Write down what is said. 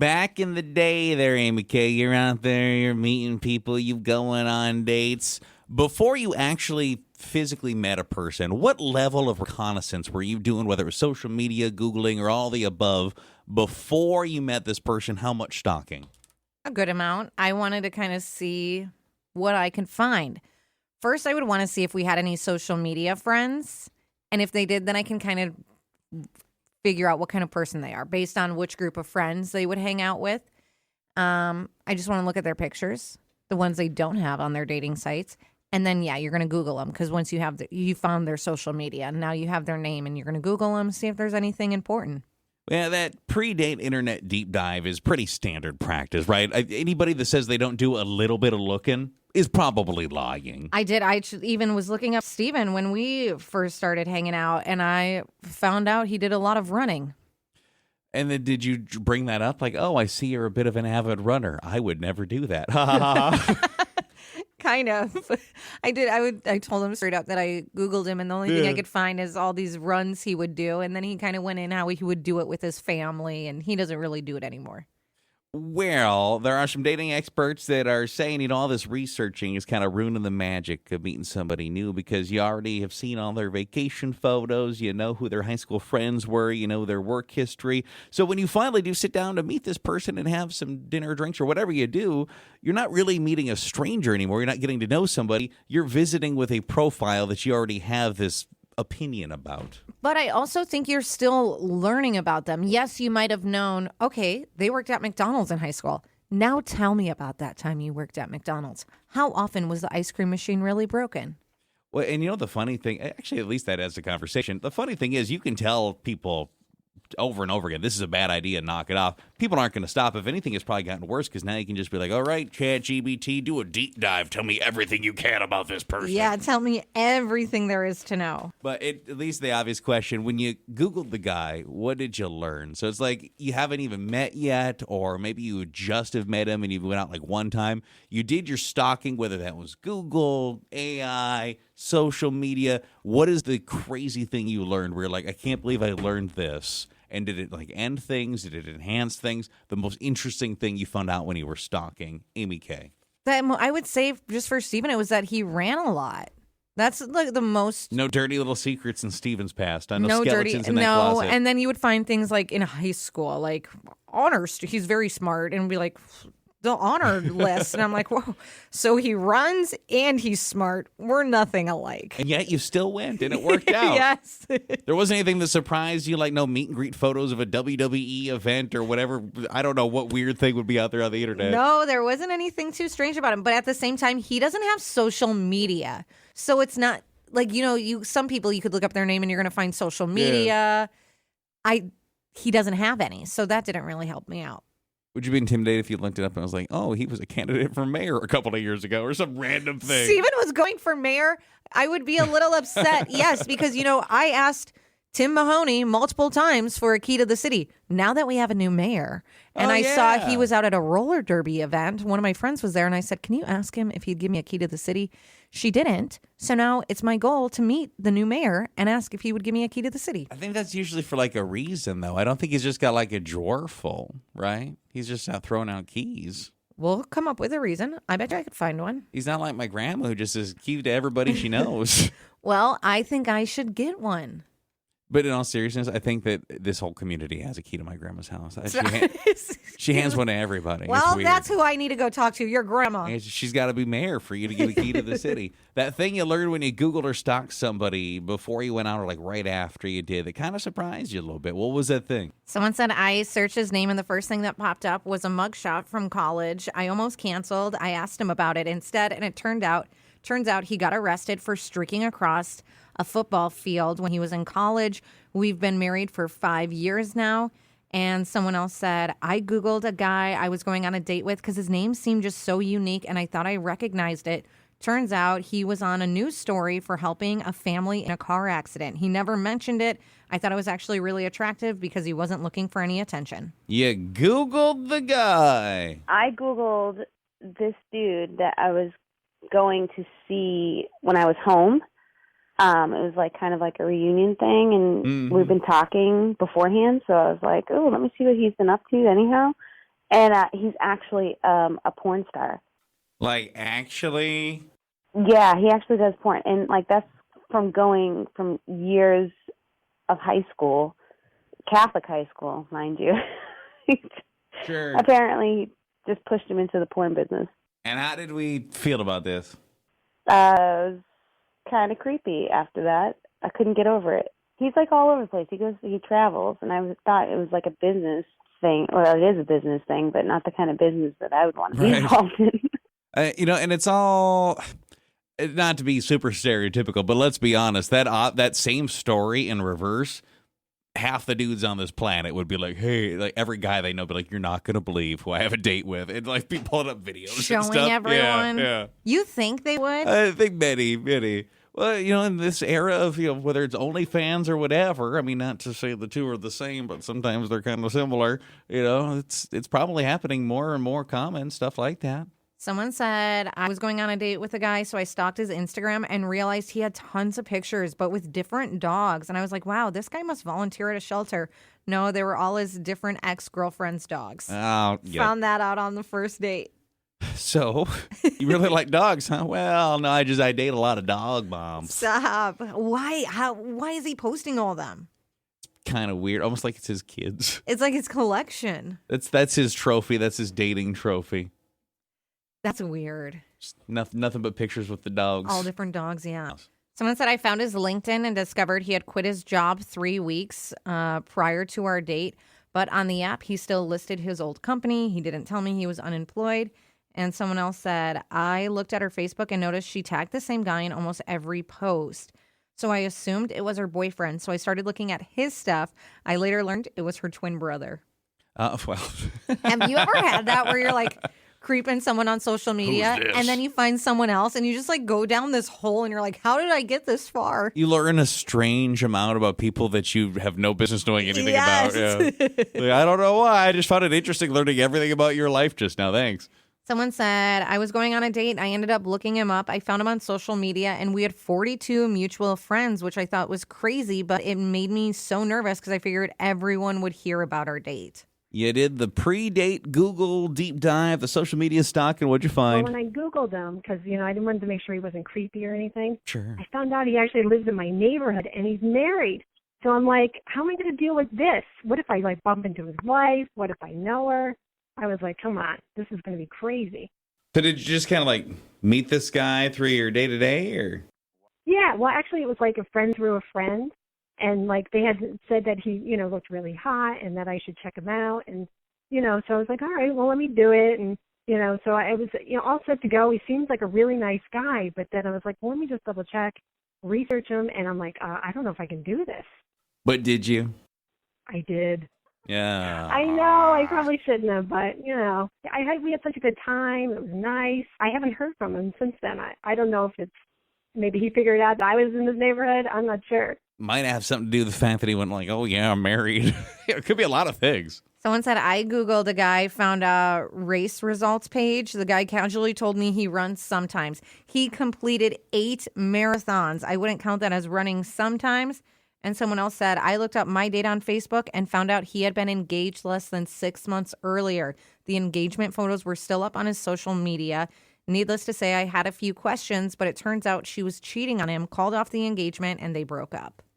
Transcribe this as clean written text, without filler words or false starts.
back in the day there, Amy K, you're out there, you're meeting people, you're going on dates. Before you actually physically met a person, what level of reconnaissance were you doing, whether it was social media, Googling, or all the above, before you met this person? How much stalking? A good amount. I wanted to kind of see what I could find. First, I would want to see if we had any social media friends. And if they did, then I can kind of figure out what kind of person they are based on which group of friends they would hang out with. I just want to look at their pictures, the ones they don't have on their dating sites. And then, yeah, you're going to Google them because once you found their social media, now you have their name and you're going to Google them, see if there's anything important. Yeah, that pre-date internet deep dive is pretty standard practice, right? Anybody that says they don't do a little bit of looking is probably lying. I did. I even was looking up Steven when we first started hanging out, and I found out he did a lot of running. And then did you bring that up? Like, oh, I see you're a bit of an avid runner. I would never do that. Kind of. I did. I told him straight up that I Googled him, and the only thing I could find is all these runs he would do. And then he kind of went in how he would do it with his family, and he doesn't really do it anymore. Well, there are some dating experts that are saying, all this researching is kind of ruining the magic of meeting somebody new because you already have seen all their vacation photos. You know who their high school friends were. You know their work history. So when you finally do sit down to meet this person and have some dinner, drinks, or whatever you do, you're not really meeting a stranger anymore. You're not getting to know somebody. You're visiting with a profile that you already have this opinion about. But I also think you're still learning about them. Yes, you might have known, okay, they worked at McDonald's in high school. Now tell me about that time you worked at McDonald's. How often was the ice cream machine really broken? Well, and the funny thing, actually, at least that adds the conversation. The funny thing is you can tell people over and over again, this is a bad idea, knock it off. People aren't going to stop. If anything, it's probably gotten worse because now you can just be like, all right, ChatGPT, do a deep dive. Tell me everything you can about this person. Yeah, tell me everything there is to know. But at least the obvious question, when you Googled the guy, what did you learn? So it's like you haven't even met yet, or maybe you just have met him and you went out like one time. You did your stalking, whether that was Google, AI, social media. What is the crazy thing you learned where you're like, I can't believe I learned this? And did it like end things? Did it enhance things? The most interesting thing you found out when you were stalking, Amy K. That I would say just for Steven, it was that he ran a lot. That's like the most. No dirty little secrets in Steven's past. I know no skeletons dirty, in that no. closet. And then you would find things like in high school, like honors. He's very smart, and be like the honor list, and I'm like, whoa. So he runs and he's smart. We're nothing alike. And yet you still went, and it worked out. Yes. There wasn't anything that surprised you, like no meet and greet photos of a WWE event or whatever. I don't know what weird thing would be out there on the internet. No, there wasn't anything too strange about him. But at the same time, he doesn't have social media. So it's not like, some people you could look up their name and you're going to find social media. Yeah. He doesn't have any. So that didn't really help me out. Would you be intimidated if you looked it up and was like, oh, he was a candidate for mayor a couple of years ago or some random thing? Steven was going for mayor. I would be a little upset. Yes, because, I asked Tim Mahoney multiple times for a key to the city. Now that we have a new mayor, and I saw he was out at a roller derby event. One of my friends was there, and I said, can you ask him if he'd give me a key to the city? She didn't. So now it's my goal to meet the new mayor and ask if he would give me a key to the city. I think that's usually for like a reason, though. I don't think he's just got like a drawer full, right? He's just out throwing out keys. We'll come up with a reason. I bet you I could find one. He's not like my grandma who just says key to everybody she knows. Well, I think I should get one. But in all seriousness, I think that this whole community has a key to my grandma's house. She hands one to everybody. Well, that's who I need to go talk to, your grandma. And she's got to be mayor for you to give a key to the city. That thing you learned when you Googled or stalked somebody before you went out or like right after you did, that kind of surprised you a little bit. What was that thing? Someone said I searched his name and the first thing that popped up was a mugshot from college. I almost canceled. I asked him about it instead, and it turns out he got arrested for streaking across a football field when he was in college. We've been married for 5 years now. And someone else said, I Googled a guy I was going on a date with because his name seemed just so unique and I thought I recognized it. Turns out he was on a news story for helping a family in a car accident. He never mentioned it. I thought it was actually really attractive because he wasn't looking for any attention. You Googled the guy. I Googled this dude that I was going to see when I was home. It was like kind of like a reunion thing, and we've been talking beforehand, so I was like, oh, let me see what he's been up to anyhow. And he's actually a porn star. Like, actually? Yeah, he actually does porn. And, like, that's from going from years of high school, Catholic high school, mind you. Sure. Apparently, he just pushed him into the porn business. And how did we feel about this? It was kind of creepy after that. I couldn't get over it. He's, like, all over the place. He travels, and I thought it was, like, a business thing. Well, it is a business thing, but not the kind of business that I would want to be involved in. And it's all, not to be super stereotypical, but let's be honest, that same story in reverse, half the dudes on this planet would be like, hey, like every guy they know be like, you're not going to believe who I have a date with. And like be pulling up videos Showing and stuff. everyone. Yeah. You think they would? I think many. Well, in this era of, whether it's OnlyFans or whatever, I mean, not to say the two are the same, but sometimes they're kind of similar. It's probably happening more and more common, stuff like that. Someone said, I was going on a date with a guy, so I stalked his Instagram and realized he had tons of pictures, but with different dogs. And I was like, wow, this guy must volunteer at a shelter. No, they were all his different ex-girlfriend's dogs. Oh, yeah. Found that out on the first date. So, you really like dogs, huh? Well, no, I date a lot of dog moms. Stop. Why is he posting all of them? Kind of weird, almost like it's his kids. It's like his collection. That's his trophy. That's his dating trophy. That's weird. Just nothing but pictures with the dogs. All different dogs, yeah. Someone said I found his LinkedIn and discovered he had quit his job 3 weeks prior to our date. But on the app, he still listed his old company. He didn't tell me he was unemployed. And someone else said, I looked at her Facebook and noticed she tagged the same guy in almost every post. So I assumed it was her boyfriend. So I started looking at his stuff. I later learned it was her twin brother. Well. Have you ever had that where you're like creeping someone on social media and then you find someone else and you just like go down this hole and you're like, how did I get this far? You learn a strange amount about people that you have no business knowing anything about. Yeah. Like, I don't know why. I just found it interesting learning everything about your life just now. Thanks. Someone said, I was going on a date. I ended up looking him up. I found him on social media and we had 42 mutual friends, which I thought was crazy, but it made me so nervous because I figured everyone would hear about our date. You did the pre-date Google deep dive, the social media stock, and what'd you find? Well, when I Googled him, because, I didn't want to make sure he wasn't creepy or anything, Sure. I found out he actually lives in my neighborhood and he's married. So I'm like, how am I going to deal with this? What if I, bump into his wife? What if I know her? I was like, come on, this is going to be crazy. So did you just kind of, meet this guy through your day-to-day, or? Yeah, well, actually, it was like a friend through a friend. And, they had said that he, looked really hot and that I should check him out. And, so I was like, all right, well, let me do it. And, so I was, all set to go. He seems like a really nice guy. But then I was like, well, let me just double check, research him. And I'm like, I don't know if I can do this. But did you? I did. Yeah. I know. I probably shouldn't have. But, we had such a good time. It was nice. I haven't heard from him since then. I don't know if it's maybe he figured out that I was in this neighborhood. I'm not sure. Might have something to do with the fact that he went oh, yeah, I'm married. It could be a lot of things. Someone said, I Googled a guy, found a race results page. The guy casually told me he runs sometimes. He completed 8 marathons. I wouldn't count that as running sometimes. And someone else said, I looked up my date on Facebook and found out he had been engaged less than 6 months earlier. The engagement photos were still up on his social media. Needless to say, I had a few questions, but it turns out she was cheating on him, called off the engagement, and they broke up.